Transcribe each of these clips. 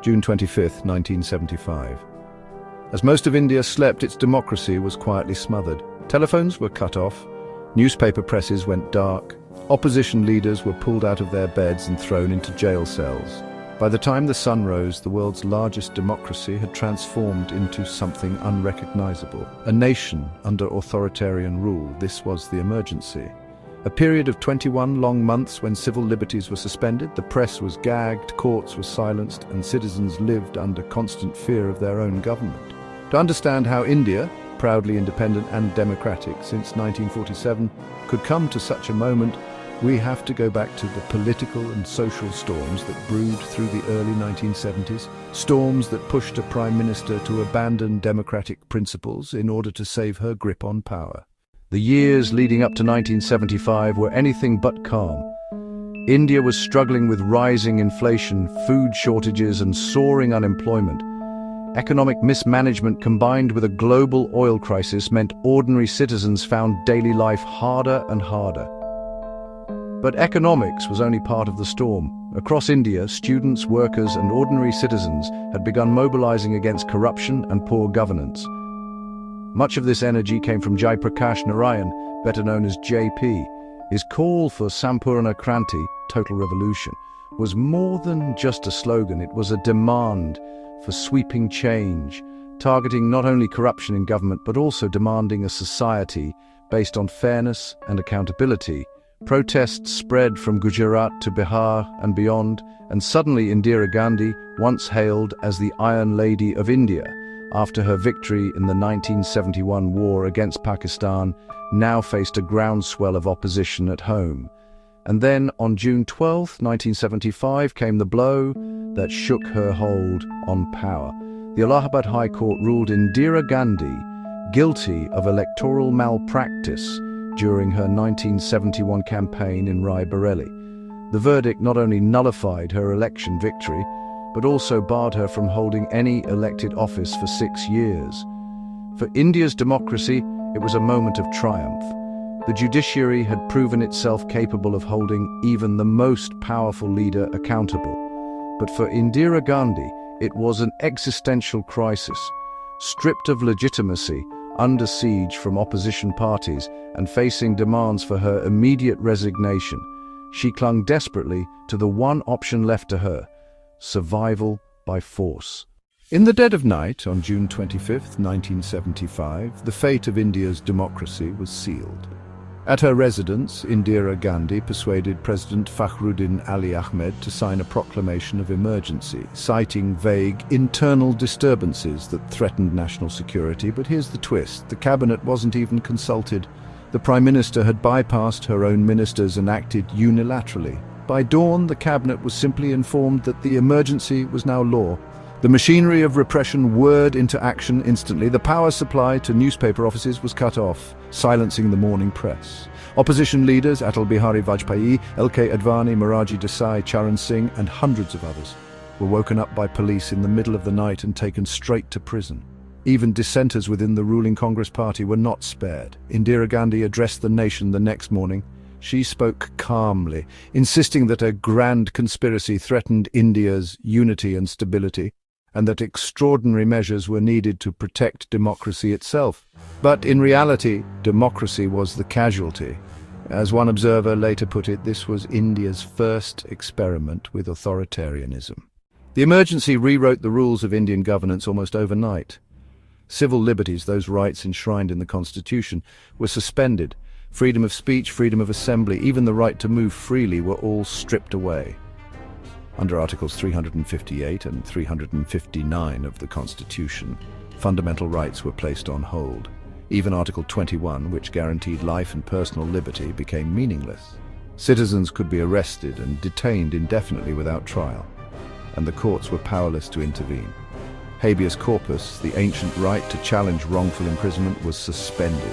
June 25, 1975. As most of India slept, its democracy was quietly smothered. Telephones were cut off, newspaper presses went dark, opposition leaders were pulled out of their beds and thrown into jail cells. By the time the sun rose, the world's largest democracy had transformed into something unrecognizable. A nation under authoritarian rule. This was the emergency. A period of 21 long months when civil liberties were suspended, the press was gagged, courts were silenced, and citizens lived under constant fear of their own government. To understand how India, proudly independent and democratic since 1947, could come to such a moment, we have to go back to the political and social storms that brewed through the early 1970s, storms that pushed a prime minister to abandon democratic principles in order to save her grip on power. The years leading up to 1975 were anything but calm. India was struggling with rising inflation, food shortages, and soaring unemployment. Economic mismanagement combined with a global oil crisis meant ordinary citizens found daily life harder and harder. But economics was only part of the storm. Across India, students, workers, and ordinary citizens had begun mobilizing against corruption and poor governance. Much of this energy came from Jai Prakash Narayan, better known as JP. His call for Sampurna Kranti, total revolution, was more than just a slogan. It was a demand for sweeping change, targeting not only corruption in government but also demanding a society based on fairness and accountability. Protests spread from Gujarat to Bihar and beyond, and suddenly Indira Gandhi, once hailed as the Iron Lady of India, after her victory in the 1971 war against Pakistan, now faced a groundswell of opposition at home. And then, on June 12, 1975, came the blow that shook her hold on power. The Allahabad High Court ruled Indira Gandhi guilty of electoral malpractice during her 1971 campaign in Rai Bareli. The verdict not only nullified her election victory, but also barred her from holding any elected office for 6 years. For India's democracy, it was a moment of triumph. The judiciary had proven itself capable of holding even the most powerful leader accountable. But for Indira Gandhi, it was an existential crisis. Stripped of legitimacy, under siege from opposition parties, and facing demands for her immediate resignation, she clung desperately to the one option left to her: survival by force. In the dead of night, on June 25, 1975, the fate of India's democracy was sealed. At her residence, Indira Gandhi persuaded President Fakhruddin Ali Ahmed to sign a proclamation of emergency, citing vague internal disturbances that threatened national security. But here's the twist: the cabinet wasn't even consulted. The Prime Minister had bypassed her own ministers and acted unilaterally. By dawn, the cabinet was simply informed that the emergency was now law. The machinery of repression whirred into action instantly. The power supply to newspaper offices was cut off, silencing the morning press. Opposition leaders Atal Bihari Vajpayee, L.K. Advani, Moraji Desai, Charan Singh, and hundreds of others were woken up by police in the middle of the night and taken straight to prison. Even dissenters within the ruling Congress party were not spared. Indira Gandhi addressed the nation the next morning. She spoke calmly, insisting that a grand conspiracy threatened India's unity and stability, and that extraordinary measures were needed to protect democracy itself. But in reality, democracy was the casualty. As one observer later put it, this was India's first experiment with authoritarianism. The emergency rewrote the rules of Indian governance almost overnight. Civil liberties, those rights enshrined in the Constitution, were suspended. Freedom of speech, freedom of assembly, even the right to move freely were all stripped away. Under Articles 358 and 359 of the Constitution, fundamental rights were placed on hold. Even Article 21, which guaranteed life and personal liberty, became meaningless. Citizens could be arrested and detained indefinitely without trial, and the courts were powerless to intervene. Habeas corpus, the ancient right to challenge wrongful imprisonment, was suspended.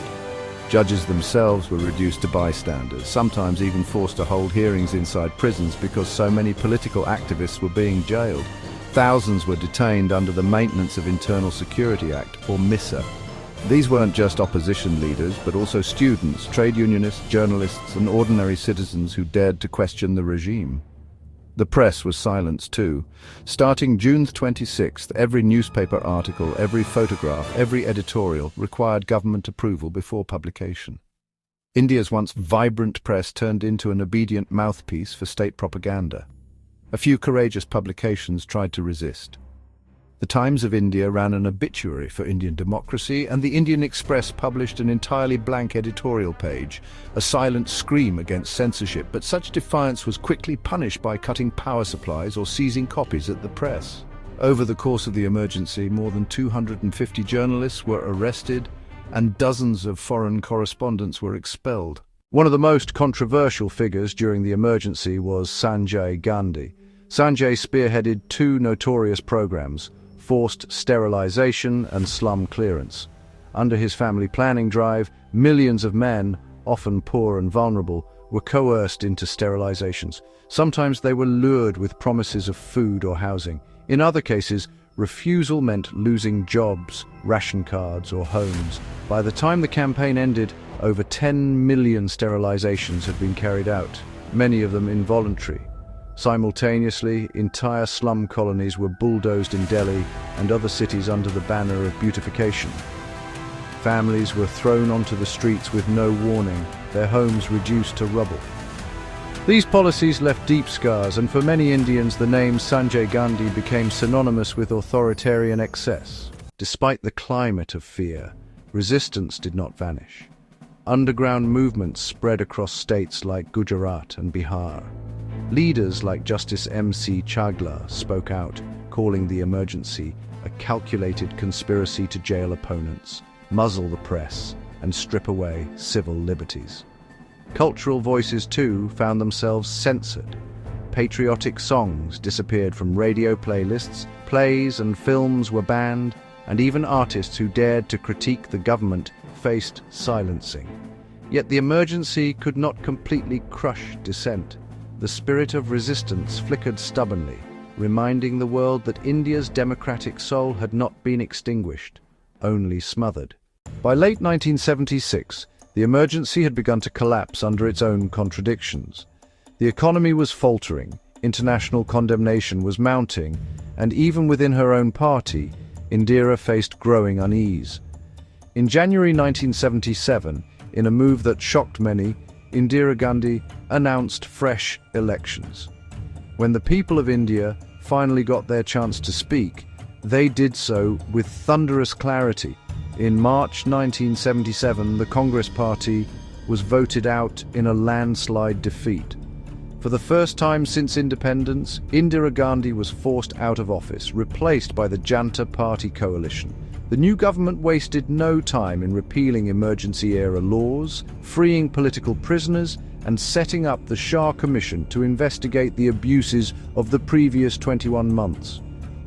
Judges themselves were reduced to bystanders, sometimes even forced to hold hearings inside prisons because so many political activists were being jailed. Thousands were detained under the Maintenance of Internal Security Act, or MISA. These weren't just opposition leaders, but also students, trade unionists, journalists, and ordinary citizens who dared to question the regime. The press was silenced too. Starting June 26th, every newspaper article, every photograph, every editorial required government approval before publication. India's once vibrant press turned into an obedient mouthpiece for state propaganda. A few courageous publications tried to resist. The Times of India ran an obituary for Indian democracy, and the Indian Express published an entirely blank editorial page, a silent scream against censorship, but such defiance was quickly punished by cutting power supplies or seizing copies at the press. Over the course of the emergency, more than 250 journalists were arrested, and dozens of foreign correspondents were expelled. One of the most controversial figures during the emergency was Sanjay Gandhi. Sanjay spearheaded two notorious programs: forced sterilization and slum clearance. Under his family planning drive, millions of men, often poor and vulnerable, were coerced into sterilizations. Sometimes they were lured with promises of food or housing. In other cases, refusal meant losing jobs, ration cards, or homes. By the time the campaign ended, over 10 million sterilizations had been carried out, many of them involuntary. Simultaneously, entire slum colonies were bulldozed in Delhi and other cities under the banner of beautification. Families were thrown onto the streets with no warning, their homes reduced to rubble. These policies left deep scars, and for many Indians the name Sanjay Gandhi became synonymous with authoritarian excess. Despite the climate of fear, resistance did not vanish. Underground movements spread across states like Gujarat and Bihar. Leaders like Justice M.C. Chagla spoke out, calling the emergency a calculated conspiracy to jail opponents, muzzle the press, and strip away civil liberties. Cultural voices, too, found themselves censored. Patriotic songs disappeared from radio playlists, plays and films were banned, and even artists who dared to critique the government faced silencing. Yet the emergency could not completely crush dissent. The spirit of resistance flickered stubbornly, reminding the world that India's democratic soul had not been extinguished, only smothered. By late 1976, the emergency had begun to collapse under its own contradictions. The economy was faltering, international condemnation was mounting, and even within her own party, Indira faced growing unease. In January 1977, in a move that shocked many, Indira Gandhi announced fresh elections. When the people of India finally got their chance to speak, they did so with thunderous clarity. In March 1977, the Congress Party was voted out in a landslide defeat. For the first time since independence, Indira Gandhi was forced out of office, replaced by the Janata Party coalition. The new government wasted no time in repealing emergency-era laws, freeing political prisoners, and setting up the Shah Commission to investigate the abuses of the previous 21 months.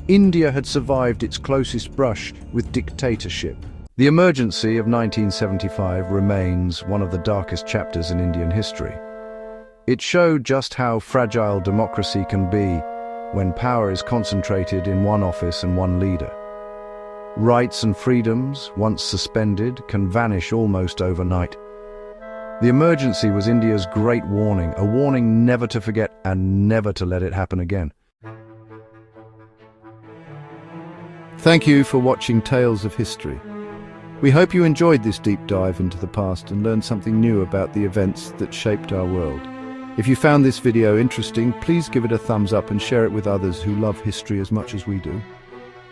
India had survived its closest brush with dictatorship. The emergency of 1975 remains one of the darkest chapters in Indian history. It showed just how fragile democracy can be when power is concentrated in one office and one leader. Rights and freedoms, once suspended, can vanish almost overnight. The emergency was India's great warning, a warning never to forget and never to let it happen again. Thank you for watching Tales of History. We hope you enjoyed this deep dive into the past and learned something new about the events that shaped our world. If you found this video interesting, please give it a thumbs up and share it with others who love history as much as we do.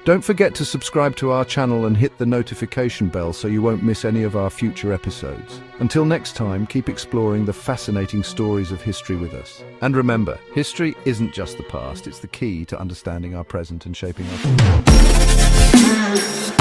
Don't forget to subscribe to our channel and hit the notification bell so you won't miss any of our future episodes. Until next time, keep exploring the fascinating stories of history with us. And remember, history isn't just the past, it's the key to understanding our present and shaping our future.